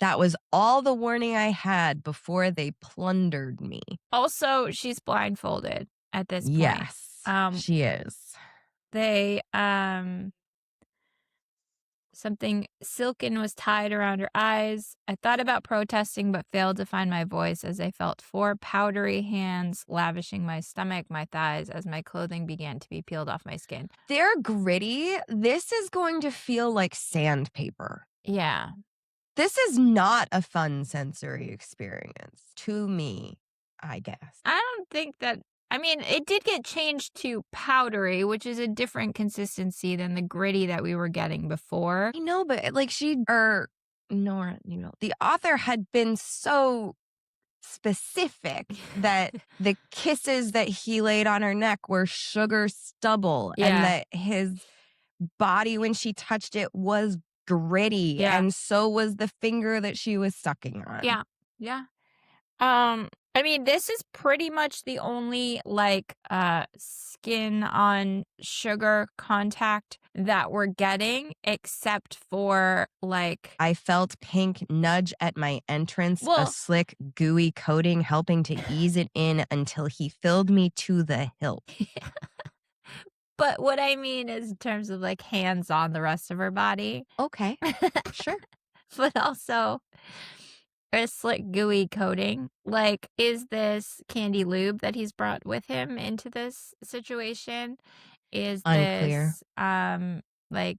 was all the warning I had before they plundered me. Also, she's blindfolded at this point. Yes, she is. They, something silken was tied around her eyes. I thought about protesting, but failed to find my voice as I felt four powdery hands lavishing my stomach, my thighs, as my clothing began to be peeled off my skin. They're gritty. This is going to feel like sandpaper. Yeah. This is not a fun sensory experience to me, I guess. I don't think that. I mean, it did get changed to powdery, which is a different consistency than the gritty that we were getting before. I know, but Nora Noodle, the author had been so specific that the kisses that he laid on her neck were sugar stubble and that his body, when she touched it, was gritty. And so was the finger that she was sucking on. Yeah. Yeah. I mean, this is pretty much the only skin on sugar contact that we're getting, except for I felt pink nudge at my entrance, a slick, gooey coating helping to ease it in until he filled me to the hilt. But what I mean is in terms of hands on the rest of her body. Okay, sure. But also a slick gooey coating. Is this candy lube that he's brought with him into this situation? Is unclear. This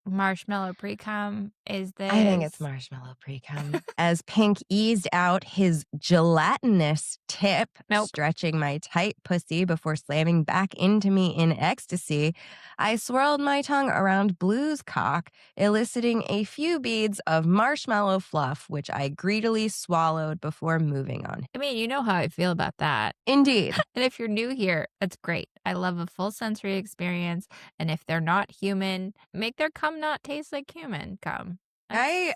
marshmallow pre-cum? Is this? I think it's marshmallow pre-cum. As Pink eased out his gelatinous tip, stretching my tight pussy before slamming back into me in ecstasy, I swirled my tongue around Blue's cock, eliciting a few beads of marshmallow fluff, which I greedily swallowed before moving on. I mean, you know how I feel about that. Indeed. And if you're new here, that's great. I love a full sensory experience. And if they're not human, make their cum not taste like human cum. I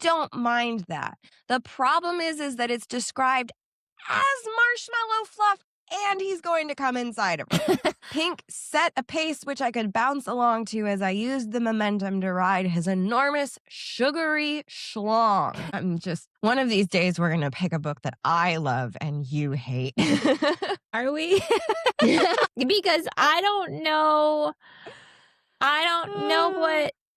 don't mind that. The problem is that it's described as marshmallow fluff and he's going to come inside of her. Pink set a pace which I could bounce along to as I used the momentum to ride his enormous, sugary schlong. I'm just, one of these days we're going to pick a book that I love and you hate. Are we? Because I don't know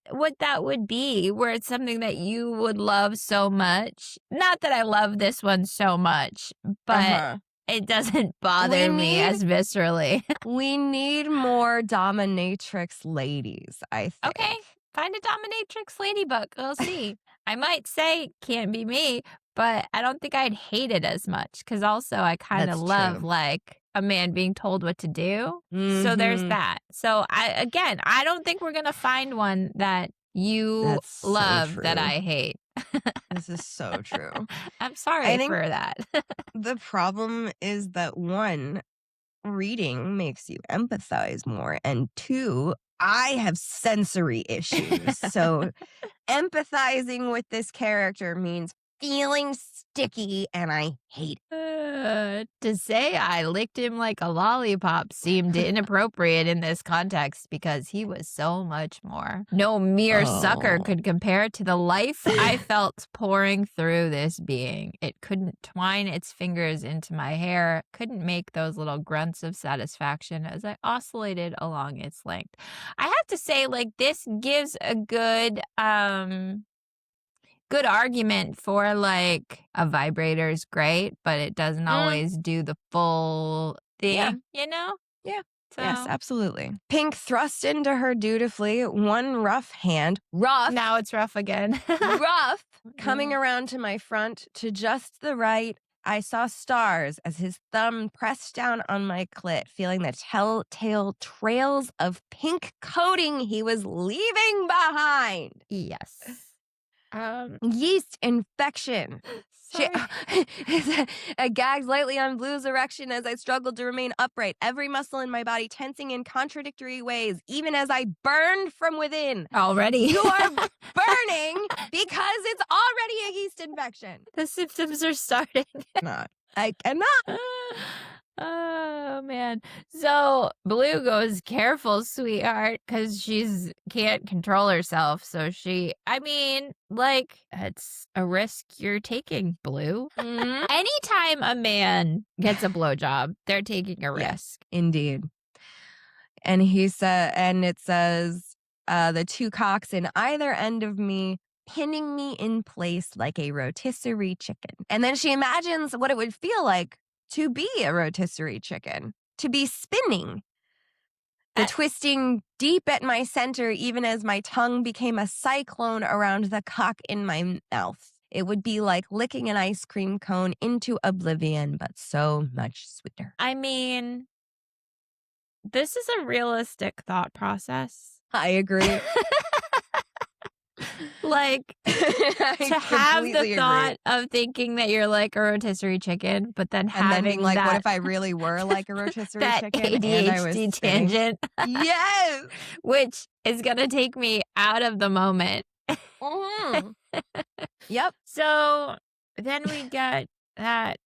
what that would be, where it's something that you would love so much. Not that I love this one so much, but it doesn't bother me as viscerally. We need more dominatrix ladies, I think. Okay, find a dominatrix lady book. We'll see. I might say can't be me, but I don't think I'd hate it as much because also I kind of love like a man being told what to do. So there's that. So I don't think we're going to find one that you love that I hate. This is so true. I'm sorry for that. The problem is that one, reading makes you empathize more, and two, I have sensory issues. So empathizing with this character means feeling sticky, and I hate it. To say I licked him like a lollipop seemed inappropriate in this context because he was so much more. No mere sucker could compare to the life I felt pouring through this being. It couldn't twine its fingers into my hair, couldn't make those little grunts of satisfaction as I oscillated along its length. I have to say, like, this gives a good argument for like a vibrator is great, but it doesn't always do the full thing, you know? Yeah. So. Yes, absolutely. Pink thrust into her dutifully, one rough hand, rough. Now it's rough again. rough, coming around to my front to just the right. I saw stars as his thumb pressed down on my clit, feeling the telltale trails of pink coating he was leaving behind. Yes. Yeast infection. I gagged lightly on Blue's erection as I struggled to remain upright, every muscle in my body tensing in contradictory ways, even as I burned from within. Already. You are burning because it's already a yeast infection. The symptoms are starting. I cannot. Oh, man. So Blue goes, careful, sweetheart, because she's can't control herself. So it's a risk you're taking, Blue. Mm-hmm. Anytime a man gets a blowjob, they're taking a risk. Yes, indeed. And it says, the two cocks in either end of me, pinning me in place like a rotisserie chicken. And then she imagines what it would feel like to be a rotisserie chicken, to be spinning, the twisting deep at my center, even as my tongue became a cyclone around the cock in my mouth. It would be like licking an ice cream cone into oblivion, but so much sweeter. I mean, this is a realistic thought process. I agree. Like, to have the thought of thinking that you're like a rotisserie chicken, but then having being like, what if I really were like a rotisserie chicken? ADHD and I was tangent. Yes! Which is going to take me out of the moment. Yep. So then we get that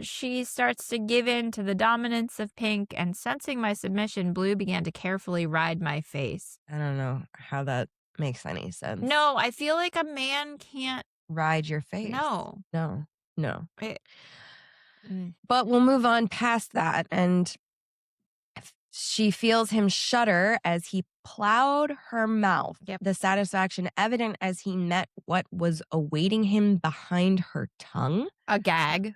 she starts to give in to the dominance of Pink, and sensing my submission, Blue began to carefully ride my face. I don't know how that makes any sense. No, I feel like a man can't ride your face. No. But we'll move on past that, and she feels him shudder as he plowed her mouth. Yep. The satisfaction evident as he met what was awaiting him behind her tongue. A gag.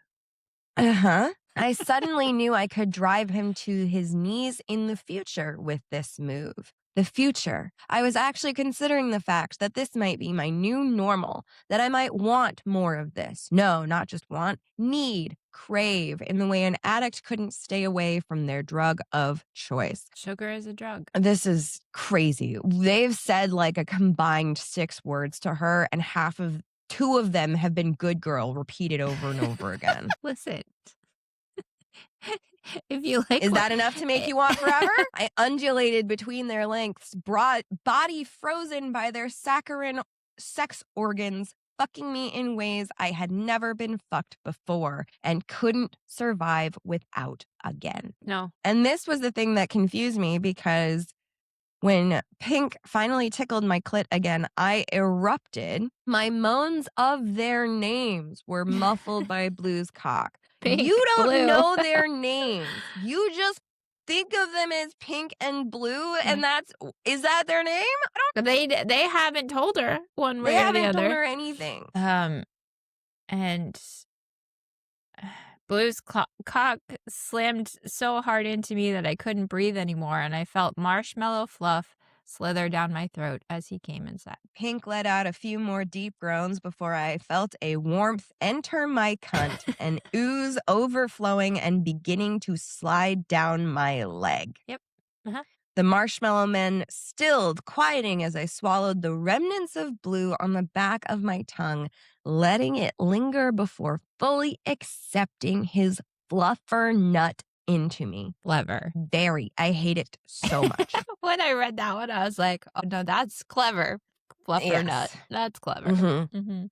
I suddenly knew I could drive him to his knees in the future with this move. The future. I was actually considering the fact that this might be my new normal, that I might want more of this. No, not just want, need, crave, in the way an addict couldn't stay away from their drug of choice. Sugar is a drug. This is crazy. They've said like a combined 6 words to her, and 2 of them have been good girl repeated over and over again. Listen. If you like, is that enough to make you want forever? I undulated between their lengths, broad body frozen by their saccharine sex organs, fucking me in ways I had never been fucked before and couldn't survive without again. No. And this was the thing that confused me because when Pink finally tickled my clit again, I erupted. My moans of their names were muffled by Blue's cock. Pink, you don't Blue. know their names. You just think of them as Pink and Blue, and is that their name? They haven't told her one way They or the haven't other. told her anything. And Blue's cock slammed so hard into me that I couldn't breathe anymore, and I felt marshmallow fluff slither down my throat as he came inside. Pink let out a few more deep groans before I felt a warmth enter my cunt, an ooze overflowing and beginning to slide down my leg. Yep. The marshmallow men stilled, quieting as I swallowed the remnants of blue on the back of my tongue, letting it linger before fully accepting his fluffer nut into me. Clever. Very. I hate it so much. When I read that one, I was like, oh, no, that's clever. Fluffer nut. That's clever.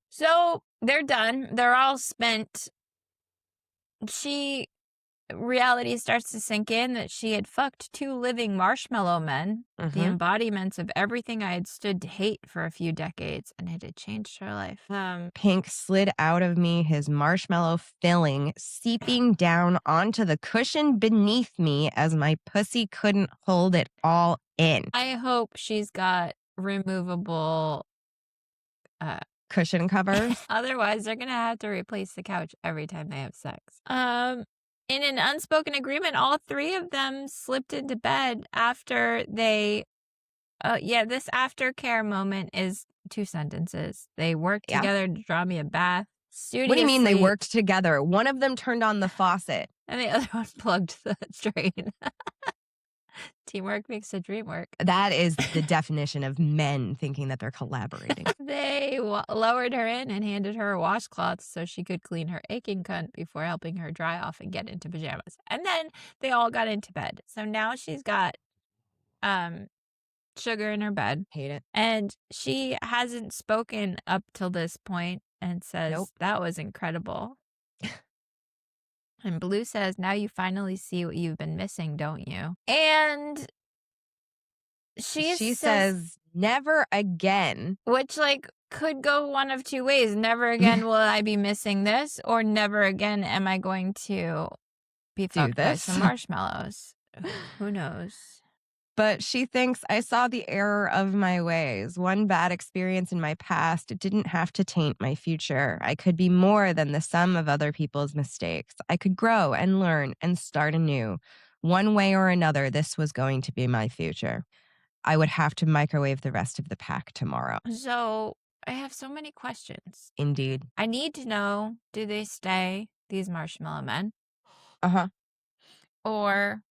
So they're done. They're all spent. Reality starts to sink in that she had fucked 2 living marshmallow men, the embodiments of everything I had stood to hate for a few decades, and it had changed her life. Pink slid out of me, his marshmallow filling seeping down onto the cushion beneath me as my pussy couldn't hold it all in. I hope she's got removable cushion covers. Otherwise, they're going to have to replace the couch every time they have sex. In an unspoken agreement, all 3 of them slipped into bed after they... this aftercare moment is 2 sentences. They worked together to draw me a bath. What do you mean they worked together? One of them turned on the faucet. And the other one plugged the drain. Teamwork makes the dream work. That is the definition of men thinking that they're collaborating. They lowered her in and handed her a washcloth so she could clean her aching cunt before helping her dry off and get into pajamas. And then they all got into bed. So now she's got sugar in her bed. Hate it. And she hasn't spoken up till this point and says, that was incredible. And Blue says, now you finally see what you've been missing, don't you? And she says, never again. Which, could go one of 2 ways. Never again will I be missing this, or never again am I going to be fucked by some marshmallows. Who knows? But she thinks I saw the error of my ways. One bad experience in my past didn't have to taint my future. I could be more than the sum of other people's mistakes. I could grow and learn and start anew. One way or another, this was going to be my future. I would have to microwave the rest of the pack tomorrow. So I have so many questions. Indeed. I need to know, do they stay, these marshmallow men? Or...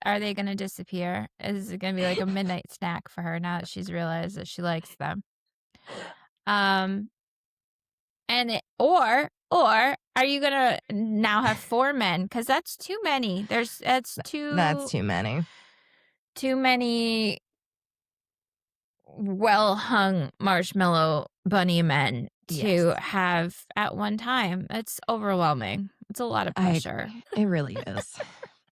are they going to disappear? Is it going to be like a midnight snack for her now that she's realized that she likes them? Or are you going to now have 4 men? Because that's too many. That's too many. Too many well-hung marshmallow bunny men to have at one time. It's overwhelming. It's a lot of pressure. It really is.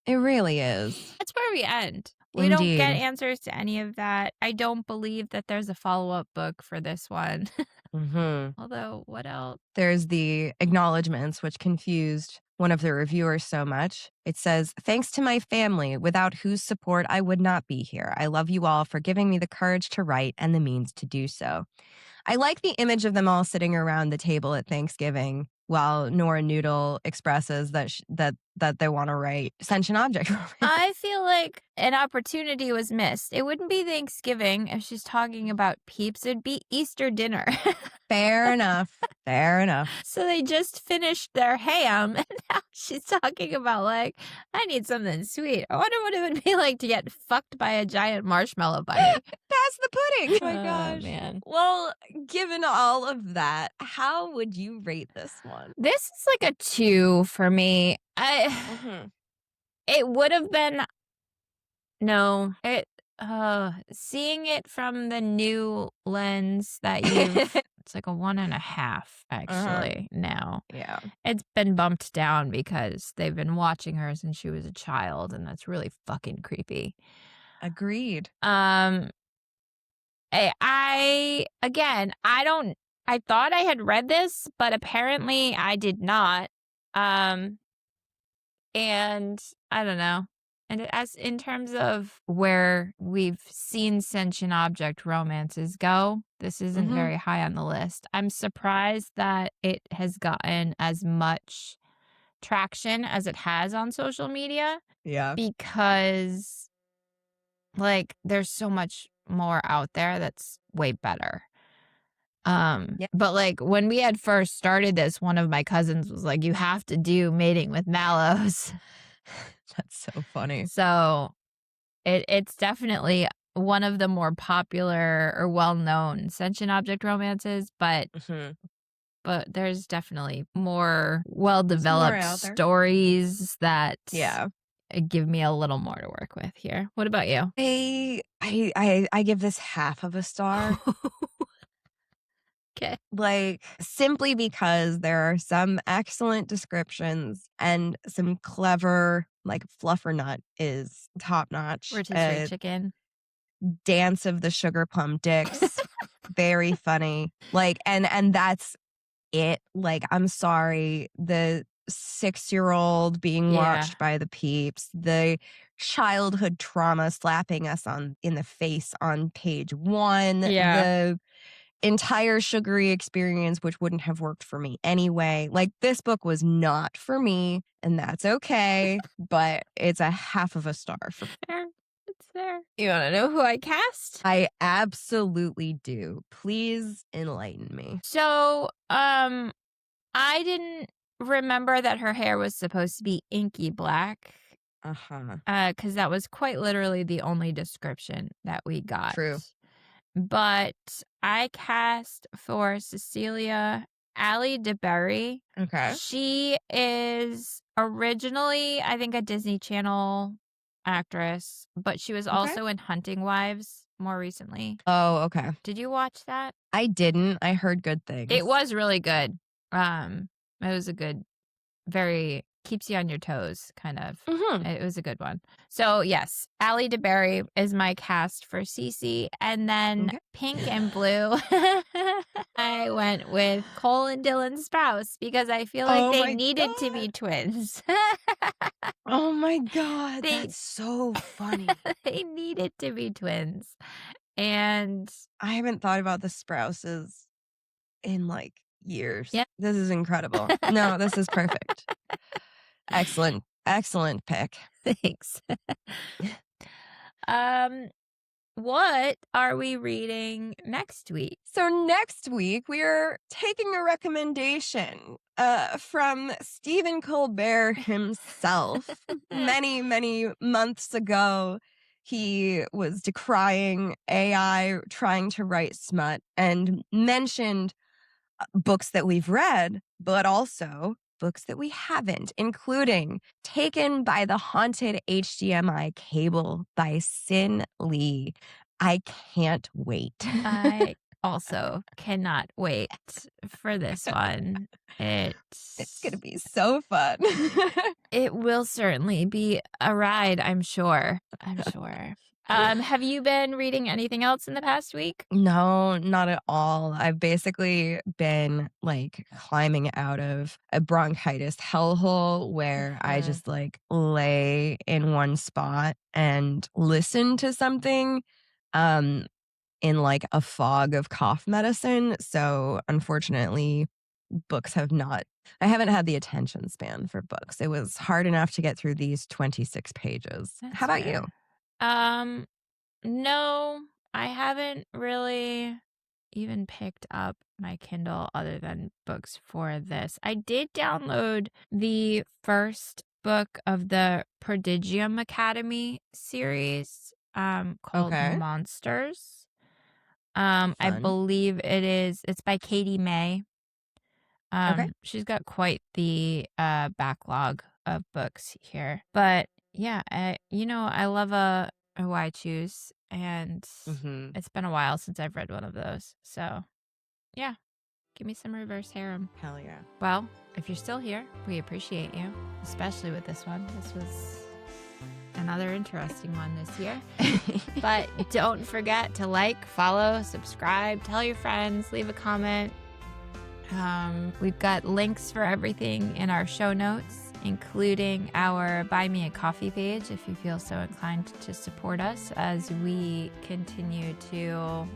It really is. That's where we end. We don't get answers to any of that. I don't believe that there's a follow-up book for this one. Although, what else? There's the acknowledgments, which confused one of the reviewers so much. It says, thanks to my family, without whose support I would not be here. I love you all for giving me the courage to write and the means to do so. I like the image of them all sitting around the table at Thanksgiving while Nora Noodle expresses that they want to write sentient object romance. I feel like an opportunity was missed. It wouldn't be Thanksgiving if she's talking about peeps. It'd be Easter dinner. Fair enough. Fair enough. So they just finished their ham, and now she's talking about, I need something sweet. I wonder what it would be like to get fucked by a giant marshmallow bunny. Pass the pudding. Oh, my gosh. Man. Well, given all of that, how would you rate this one? This is like a 2 for me. It would have been... No. seeing it from the new lens that you've it's like a 1.5 actually now. Yeah. It's been bumped down because they've been watching her since she was a child, and that's really fucking creepy. Agreed. I thought I had read this, but apparently I did not. And I don't know. And as in terms of where we've seen sentient object romances go, this isn't Mhm. very high on the list. I'm surprised that it has gotten as much traction as it has on social media Yeah. because, like, there's so much more out there that's way better. Yeah. But like when we had first started this, one of my cousins was like, "You have to do Mating with Mallows." That's so funny. So it's definitely one of the more popular or well-known sentient object romances, but Mhm. there's definitely more There's more well-developed out there. stories that Yeah. give me a little more to work with here. What about you? I give this half of a star. Okay. Like, simply because there are some excellent descriptions and some clever, like, Fluffernut is top notch. Rotisserie chicken. Dance of the Sugar Plum Dicks, very funny. Like, and that's it. Like, I'm sorry, the 6-year-old being Yeah. watched by the peeps, the childhood trauma slapping us in the face on page 1, Yeah. the entire sugary experience, which wouldn't have worked for me anyway. Like, this book was not for me, and that's okay, but it's a half of a star for me. Fair. It's fair. You want to know who I cast? I absolutely do. Please enlighten me. So, I didn't remember that her hair was supposed to be inky black. Uh-huh. Because that was quite literally the only description that we got. True. But I cast for Cecilia Ali DeBerry. Okay. She is originally, I think, a Disney Channel actress, but she was Okay. also in Hunting Wives more recently. Oh, okay. Did you watch that? I didn't. I heard good things. It was really good. It was a good, very keeps you on your toes, kind of. Mhm. It was a good one. So yes, Ali DeBerry is my cast for Cece, and then Okay. pink and blue. I went with Cole and Dylan Sprouse because I feel like Oh they my needed to be God. twins. Oh my God. They- That's so funny. They needed to be twins. And I haven't thought about the Sprouses in like years. Yep. This is incredible. No, this is perfect. Excellent. Excellent pick. thanks. What are we reading next week? So next week we are taking a recommendation from Stephen Colbert himself. Many months ago, he was decrying AI trying to write smut and mentioned books that we've read, but also books that we haven't, including Taken by the Haunted HDMI Cable by Sin Lee. I can't wait. I also cannot wait for this one. It's going to be so fun. It will certainly be a ride, I'm sure. Have you been reading anything else in the past week? No, not at all. I've basically been like climbing out of a bronchitis hellhole where I just like lay in one spot and listen to something in like a fog of cough medicine. So unfortunately, I haven't had the attention span for books. It was hard enough to get through these 26 pages. That's How about fair. you? No, I haven't really even picked up my Kindle other than books for this. I did download the first book of the Prodigium Academy series called Okay. Monsters. I Fun. believe it's by Katie May. Okay. She's got quite the backlog of books here. But yeah, I love a Why Choose, And it's been a while since I've read one of those. So, yeah, give me some reverse harem. Hell yeah. Well, if you're still here, we appreciate you, especially with this one. This was another interesting one this year. But don't forget to like, follow, subscribe, tell your friends, leave a comment. We've got links for everything in our show notes, including our Buy Me a Coffee page if you feel so inclined to support us as we continue to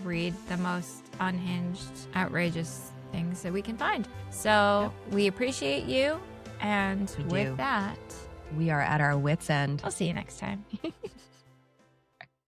read the most unhinged, outrageous things that we can find. So we appreciate you. And with that, we are at our wits' end. I'll see you next time.